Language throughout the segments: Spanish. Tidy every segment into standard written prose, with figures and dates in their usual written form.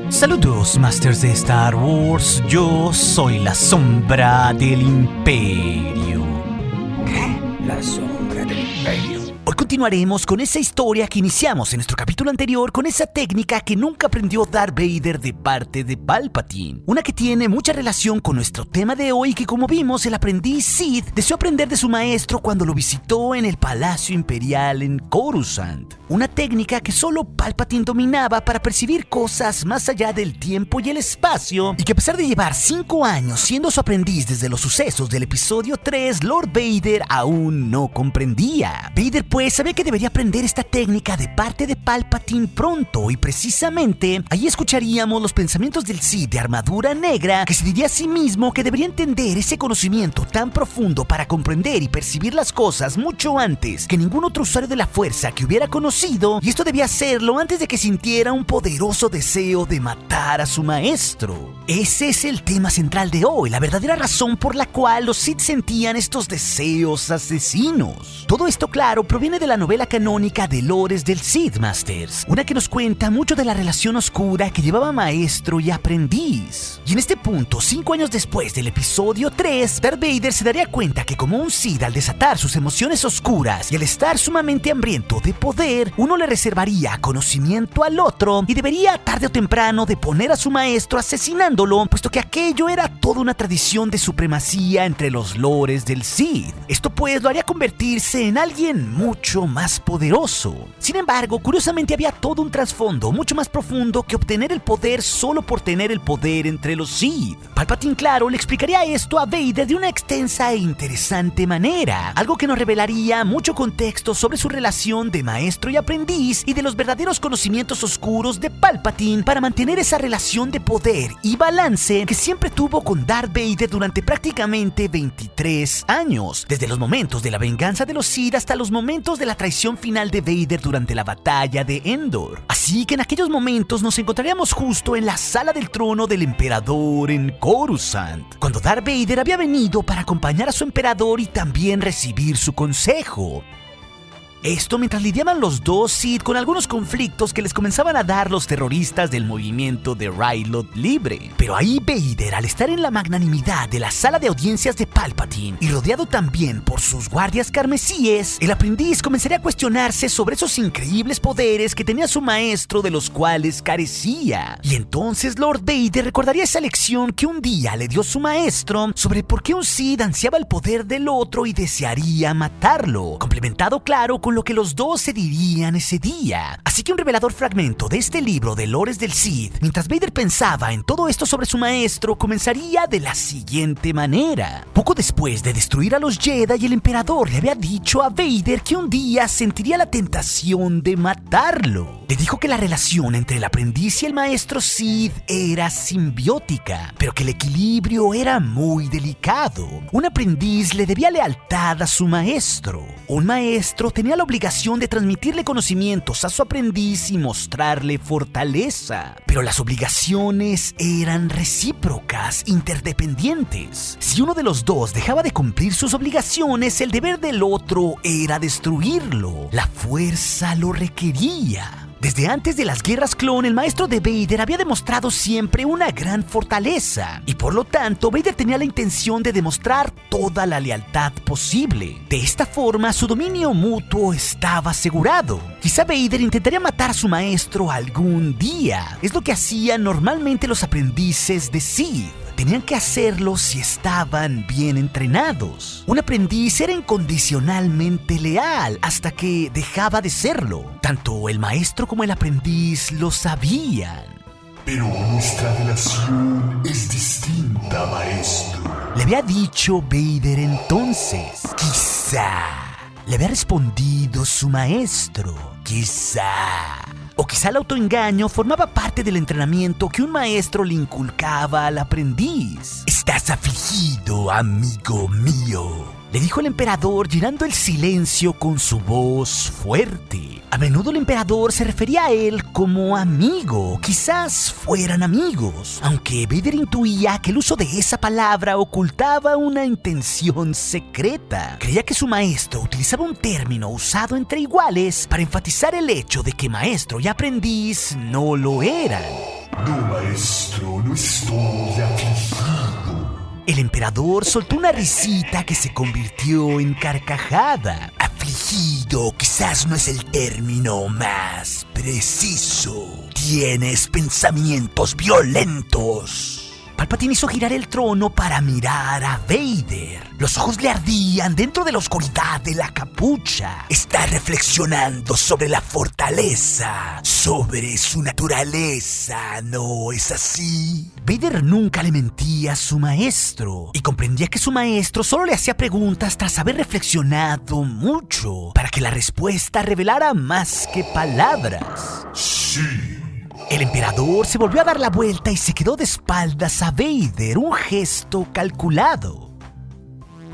Saludos, Masters de Star Wars. Yo soy la sombra del Imperio. ¿Qué? La sombra del Imperio. Hoy continuaremos con esa historia que iniciamos en nuestro capítulo anterior, con esa técnica que nunca aprendió Darth Vader de parte de Palpatine. Una que tiene mucha relación con nuestro tema de hoy, que como vimos, el aprendiz Sith deseó aprender de su maestro cuando lo visitó en el Palacio Imperial en Coruscant. Una técnica que solo Palpatine dominaba para percibir cosas más allá del tiempo y el espacio, y que a pesar de llevar 5 años siendo su aprendiz desde los sucesos del episodio 3, Lord Vader aún no comprendía. Vader pues sabía que debería aprender esta técnica de parte de Palpatine pronto, y precisamente ahí escucharíamos los pensamientos del Sith de armadura negra, que se diría a sí mismo que debería entender ese conocimiento tan profundo para comprender y percibir las cosas mucho antes que ningún otro usuario de la fuerza que hubiera conocido, y esto debía hacerlo antes de que sintiera un poderoso deseo de matar a su maestro. Ese es el tema central de hoy, la verdadera razón por la cual los Sith sentían estos deseos asesinos. Todo esto, claro, proviene de la novela canónica de Lores del Sith Masters, una que nos cuenta mucho de la relación oscura que llevaba maestro y aprendiz. Y en este punto, 5 años después del episodio 3, Darth Vader se daría cuenta que como un Sith, al desatar sus emociones oscuras y al estar sumamente hambriento de poder, uno le reservaría conocimiento al otro y debería tarde o temprano deponer a su maestro asesinándolo, puesto que aquello era toda una tradición de supremacía entre los lores del Sith. Esto pues lo haría convertirse en alguien mucho más poderoso. Sin embargo, curiosamente había todo un trasfondo mucho más profundo que obtener el poder solo por tener el poder entre los Sith. Palpatine, claro, le explicaría esto a Vader de una extensa e interesante manera, algo que nos revelaría mucho contexto sobre su relación de maestro y aprendiz y de los verdaderos conocimientos oscuros de Palpatine para mantener esa relación de poder y balance que siempre tuvo con Darth Vader durante prácticamente 23 años, desde los momentos de la venganza de los Sith hasta los momentos de la traición final de Vader durante la batalla de Endor. Así que en aquellos momentos nos encontraríamos justo en la sala del trono del emperador en Coruscant, cuando Darth Vader había venido para acompañar a su emperador y también recibir su consejo. Esto mientras lidiaban los dos Sith con algunos conflictos que les comenzaban a dar los terroristas del movimiento de Rylot Libre. Pero ahí Vader, al estar en la magnanimidad de la sala de audiencias de Palpatine y rodeado también por sus guardias carmesíes, el aprendiz comenzaría a cuestionarse sobre esos increíbles poderes que tenía su maestro, de los cuales carecía. Y entonces Lord Vader recordaría esa lección que un día le dio su maestro sobre por qué un Sith ansiaba el poder del otro y desearía matarlo, complementado, claro, con lo que los dos se dirían ese día. Así que un revelador fragmento de este libro de Lores del Sith, mientras Vader pensaba en todo esto sobre su maestro, comenzaría de la siguiente manera. Poco después de destruir a los Jedi, el emperador le había dicho a Vader que un día sentiría la tentación de matarlo. Le dijo que la relación entre el aprendiz y el maestro Sith era simbiótica, pero que el equilibrio era muy delicado. Un aprendiz le debía lealtad a su maestro. Un maestro tenía la obligación de transmitirle conocimientos a su aprendiz y mostrarle fortaleza. Pero las obligaciones eran recíprocas, interdependientes. Si uno de los dos dejaba de cumplir sus obligaciones, el deber del otro era destruirlo. La fuerza lo requería. Desde antes de las guerras clon, el maestro de Vader había demostrado siempre una gran fortaleza, y por lo tanto Vader tenía la intención de demostrar toda la lealtad posible. De esta forma, su dominio mutuo estaba asegurado. Quizá Vader intentaría matar a su maestro algún día. Es lo que hacían normalmente los aprendices de Sith. Tenían que hacerlo si estaban bien entrenados. Un aprendiz era incondicionalmente leal hasta que dejaba de serlo. Tanto el maestro como el aprendiz lo sabían. Pero nuestra relación es distinta, maestro. Le había dicho Vader entonces. Quizá. Le había respondido su maestro. Quizá. O quizá el autoengaño formaba parte del entrenamiento que un maestro le inculcaba al aprendiz. «Estás afligido, amigo mío», le dijo el emperador, llenando el silencio con su voz fuerte. A menudo el emperador se refería a él como amigo, quizás fueran amigos, aunque Vader intuía que el uso de esa palabra ocultaba una intención secreta. Creía que su maestro utilizaba un término usado entre iguales para enfatizar el hecho de que maestro y aprendiz no lo eran. No, maestro, no estoy afligido. El emperador soltó una risita que se convirtió en carcajada. Afligido quizás no es el término más preciso. Tienes pensamientos violentos. Palpatine hizo girar el trono para mirar a Vader. Los ojos le ardían dentro de la oscuridad de la capucha. Está reflexionando sobre la fortaleza, sobre su naturaleza, ¿no es así? Vader nunca le mentía a su maestro y comprendía que su maestro solo le hacía preguntas tras haber reflexionado mucho para que la respuesta revelara más que palabras. Sí. El emperador se volvió a dar la vuelta y se quedó de espaldas a Vader, un gesto calculado.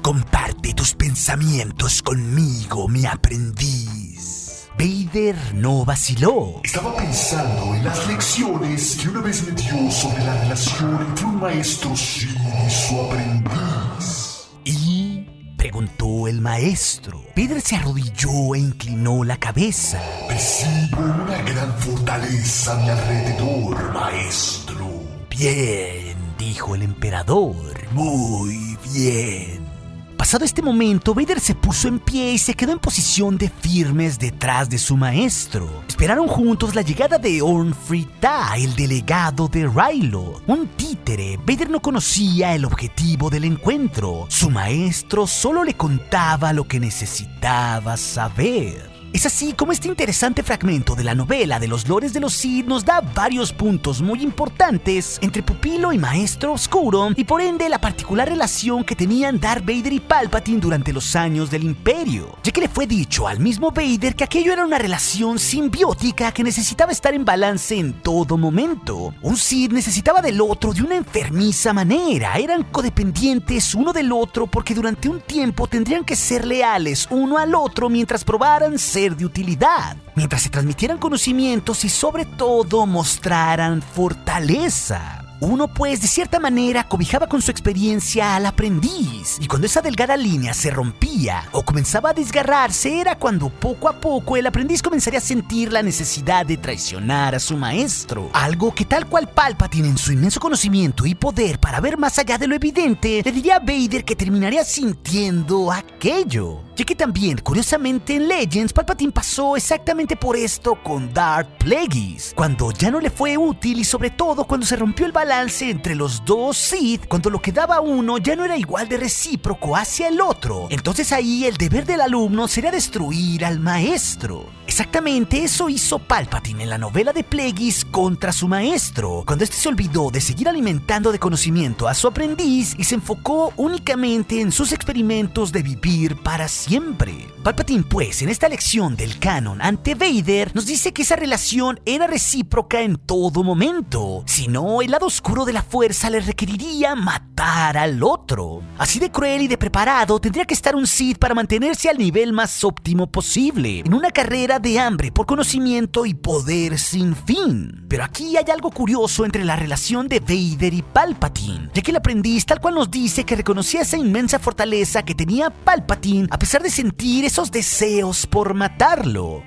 Comparte tus pensamientos conmigo, mi aprendiz. Vader no vaciló. Estaba pensando en las lecciones que una vez me dio sobre la relación entre un maestro Sith y su aprendiz. ¿Y? Preguntó el maestro. Vader se arrodilló e inclinó la cabeza. Percibo una gran fortaleza a mi alrededor, maestro. Bien, dijo el emperador. Muy bien. Pasado este momento, Vader se puso en pie y se quedó en posición de firmes detrás de su maestro. Esperaron juntos la llegada de Orn Free-Taa, el delegado de Ryloth, un títere. Vader no conocía el objetivo del encuentro. Su maestro solo le contaba lo que necesitaba saber. Es así como este interesante fragmento de la novela de los lores de los Sith nos da varios puntos muy importantes entre pupilo y maestro oscuro y por ende la particular relación que tenían Darth Vader y Palpatine durante los años del Imperio, ya que le fue dicho al mismo Vader que aquello era una relación simbiótica que necesitaba estar en balance en todo momento. Un Sith necesitaba del otro de una enfermiza manera, eran codependientes uno del otro porque durante un tiempo tendrían que ser leales uno al otro mientras probaran ser de utilidad, mientras se transmitieran conocimientos y sobre todo mostraran fortaleza. Uno pues de cierta manera cobijaba con su experiencia al aprendiz y cuando esa delgada línea se rompía o comenzaba a desgarrarse era cuando poco a poco el aprendiz comenzaría a sentir la necesidad de traicionar a su maestro, algo que tal cual Palpatine en su inmenso conocimiento y poder para ver más allá de lo evidente le diría a Vader que terminaría sintiendo aquello, ya que también curiosamente en Legends Palpatine pasó exactamente por esto con Darth Plagueis, cuando ya no le fue útil y sobre todo cuando se rompió el balance entre los dos Sith, cuando lo que daba uno ya no era igual de recíproco hacia el otro. Entonces ahí el deber del alumno sería destruir al maestro. Exactamente eso hizo Palpatine en la novela de Plagueis contra su maestro, cuando este se olvidó de seguir alimentando de conocimiento a su aprendiz y se enfocó únicamente en sus experimentos de vivir para siempre. Palpatine pues en esta lección del canon ante Vader nos dice que esa relación era recíproca en todo momento, si no el lado oscuro de la fuerza le requeriría matar al otro. Así de cruel y de preparado tendría que estar un Sith para mantenerse al nivel más óptimo posible, en una carrera de hambre por conocimiento y poder sin fin. Pero aquí hay algo curioso entre la relación de Vader y Palpatine, ya que el aprendiz tal cual nos dice que reconocía esa inmensa fortaleza que tenía Palpatine a pesar de sentir esos deseos por matarlo.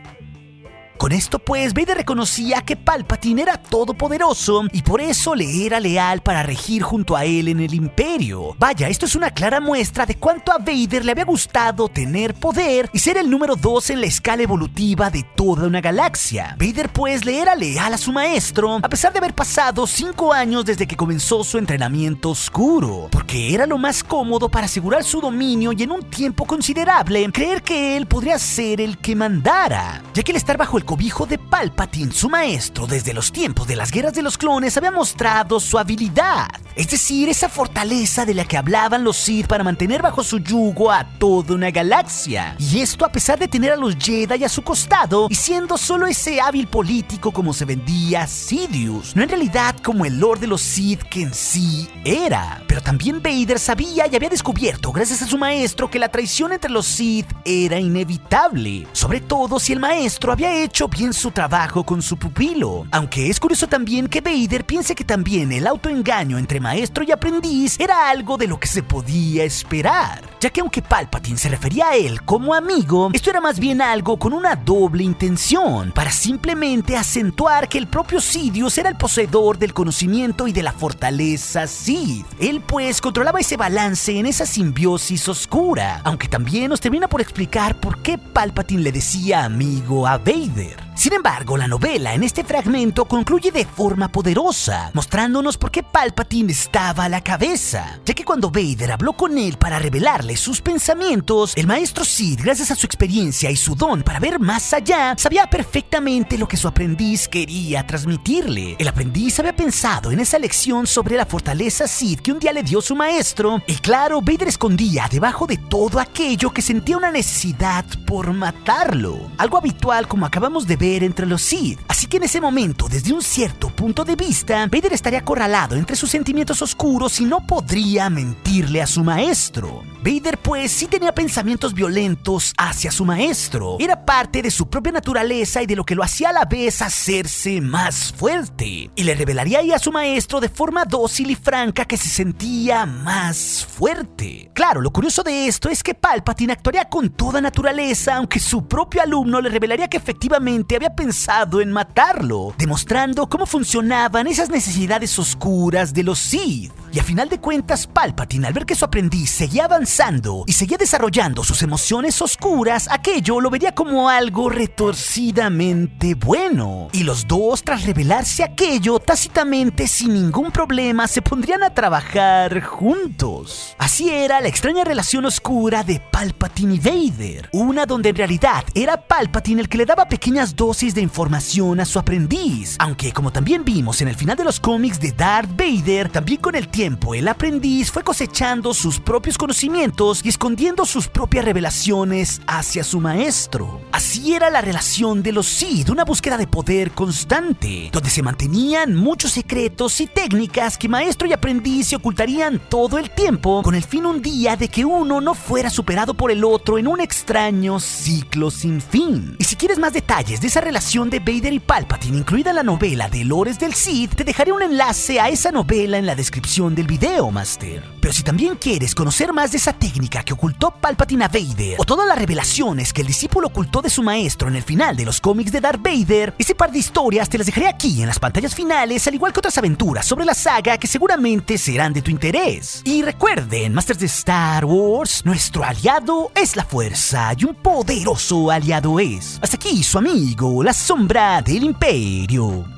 Con esto pues Vader reconocía que Palpatine era todopoderoso y por eso le era leal para regir junto a él en el Imperio. Vaya, esto es una clara muestra de cuánto a Vader le había gustado tener poder y ser el número 2 en la escala evolutiva de toda una galaxia. Vader pues le era leal a su maestro a pesar de haber pasado 5 años desde que comenzó su entrenamiento oscuro, porque era lo más cómodo para asegurar su dominio y en un tiempo considerable creer que él podría ser el que mandara, ya que el estar bajo el cobijo de Palpatine, su maestro, desde los tiempos de las guerras de los clones había mostrado su habilidad, es decir, esa fortaleza de la que hablaban los Sith para mantener bajo su yugo a toda una galaxia, y esto a pesar de tener a los Jedi a su costado y siendo solo ese hábil político como se vendía Sidious, no en realidad como el Lord de los Sith que en sí era. Pero también Vader sabía y había descubierto gracias a su maestro que la traición entre los Sith era inevitable, sobre todo si el maestro había hecho bien su trabajo con su pupilo. Aunque es curioso también que Vader piense que también el autoengaño entre maestro y aprendiz era algo de lo que se podía esperar, ya que aunque Palpatine se refería a él como amigo, esto era más bien algo con una doble intención, para simplemente acentuar que el propio Sidious era el poseedor del conocimiento y de la fortaleza Sith. Él pues controlaba ese balance en esa simbiosis oscura, aunque también nos termina por explicar por qué Palpatine le decía amigo a Vader. Sin embargo, la novela en este fragmento concluye de forma poderosa, mostrándonos por qué Palpatine estaba a la cabeza, ya que cuando Vader habló con él para revelarle sus pensamientos, el maestro Sith, gracias a su experiencia y su don para ver más allá, sabía perfectamente lo que su aprendiz quería transmitirle. El aprendiz había pensado en esa lección sobre la fortaleza Sith que un día le dio su maestro, y claro, Vader escondía debajo de todo aquello que sentía una necesidad por matarlo, algo habitual como acabamos de ver entre los Sith. Así que en ese momento, desde un cierto punto de vista, Vader estaría acorralado entre sus sentimientos oscuros y no podría mentirle a su maestro. Vader pues sí tenía pensamientos violentos hacia su maestro. Era parte de su propia naturaleza y de lo que lo hacía a la vez hacerse más fuerte. Y le revelaría ahí a su maestro de forma dócil y franca que se sentía más fuerte. Claro, lo curioso de esto es que Palpatine actuaría con toda naturaleza, aunque su propio alumno le revelaría que efectivamente había pensado en matarlo, demostrando cómo funcionaban esas necesidades oscuras de los Sith. Y a final de cuentas, Palpatine, al ver que su aprendiz seguía avanzando y seguía desarrollando sus emociones oscuras, aquello lo vería como algo retorcidamente bueno. Y los dos, tras revelarse aquello, tácitamente, sin ningún problema, se pondrían a trabajar juntos. Así era la extraña relación oscura de Palpatine y Vader, una donde en realidad era Palpatine el que le daba pequeñas dosis de información a su aprendiz, aunque como también vimos en el final de los cómics de Darth Vader, también con el tiempo el aprendiz fue cosechando sus propios conocimientos y escondiendo sus propias revelaciones hacia su maestro. Así era la relación de los Sith, una búsqueda de poder constante, donde se mantenían muchos secretos y técnicas que maestro y aprendiz se ocultarían todo el tiempo, con el fin un día de que uno no fuera superado por el otro en un extraño ciclo sin fin. Y si quieres más detalles de esa relación de Vader y Palpatine, incluida la novela de Lores del Sith, te dejaré un enlace a esa novela en la descripción del video, Master. Pero si también quieres conocer más de esa técnica que ocultó Palpatine a Vader, o todas las revelaciones que el discípulo ocultó de su maestro en el final de los cómics de Darth Vader, ese par de historias te las dejaré aquí en las pantallas finales, al igual que otras aventuras sobre la saga que seguramente serán de tu interés. Y recuerden, Masters de Star Wars, nuestro aliado es la fuerza y un poderoso aliado es. Hasta aquí su amigo, la sombra del Imperio.